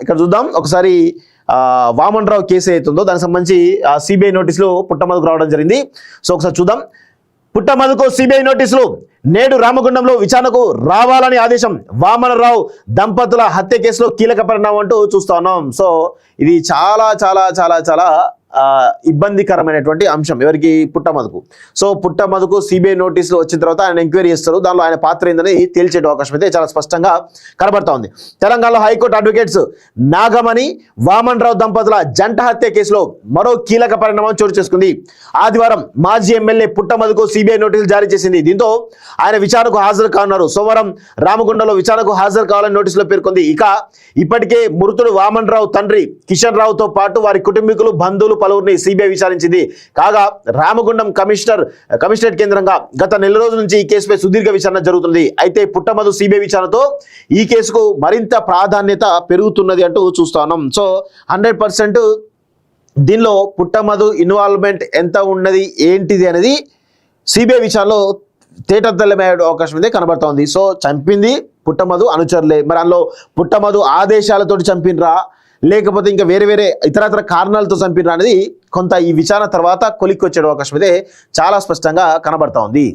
ఇక్కడ చూద్దాం ఒకసారి వామన్ రావు కేసు అవుతుందో దానికి సంబంధించి సిబిఐ నోటీసులు పుట్టమధుకు రావడం జరిగింది. సో ఒకసారి చూద్దాం. పుట్టమధుకు సిబిఐ నోటీసులు, నేడు రామగుండంలో విచారణకు రావాలని ఆదేశం, వామనరావు దంపతుల హత్య కేసులో కీలక పరిణామం అంటూ చూస్తా ఉన్నాం. సో ఇది చాలా చాలా చాలా చాలా ఇబ్బందికరమైనటువంటి అంశం ఎవరికి, పుట్టమధుకు. సో పుట్టమధుకు సిబిఐ నోటీసులు వచ్చిన తర్వాత ఆయన ఎంక్వైరీ చేస్తారు, దానిలో ఆయన పాత్ర ఏందని తేల్చే అవకాశం అయితే చాలా స్పష్టంగా కనబడతా ఉంది. తెలంగాణలో హైకోర్టు అడ్వకేట్స్ నాగమణి వామన్ రావు దంపతుల జంట హత్య కేసులో మరో కీలక పరిణామం చోటు చేసుకుంది. ఆదివారం మాజీ ఎమ్మెల్యే పుట్టమధుకు సిబిఐ నోటీసులు జారీ చేసింది. దీంతో ఆయన విచారణకు హాజరు కానున్నారు. సోమవారం రామగుండంలో విచారణకు హాజరు కావాలని నోటీసులో పేర్కొంది. ఇప్పటికే మృతుడు వామన్ రావు తండ్రి కిషన్ రావుతో పాటు వారి కుటుంబీకులు, బంధువులు పలువురిని సిబిఐ విచారించింది. కాగా రామగుండం కమిషనరేట్ కేంద్రంగా గత నెల రోజుల నుంచి ఈ కేసుపై సుదీర్ఘ విచారణ జరుగుతుంది. అయితే పుట్టమధు సిబిఐ విచారణతో ఈ కేసుకు మరింత ప్రాధాన్యత పెరుగుతున్నది అంటూ చూస్తా ఉన్నాం. సో 100% దీనిలో పుట్టమధు ఇన్వాల్వ్మెంట్ ఎంత ఉన్నది ఏంటిది అనేది సిబిఐ విచారణలో తేటతెల్లమయ్యే అవకాశం అయితే కనబడతా ఉంది. సో చంపింది పుట్టమధు అనుచరులే, మరి అందులో పుట్టమధు ఆదేశాలతోటి చంపినరా లేకపోతే ఇంకా వేరే వేరే ఇతరత్ర కారణాలతో చంపినరా అనేది కొంత ఈ విచారణ తర్వాత కొలిక్కి వచ్చే అవకాశం అయితే చాలా స్పష్టంగా కనబడతా ఉంది.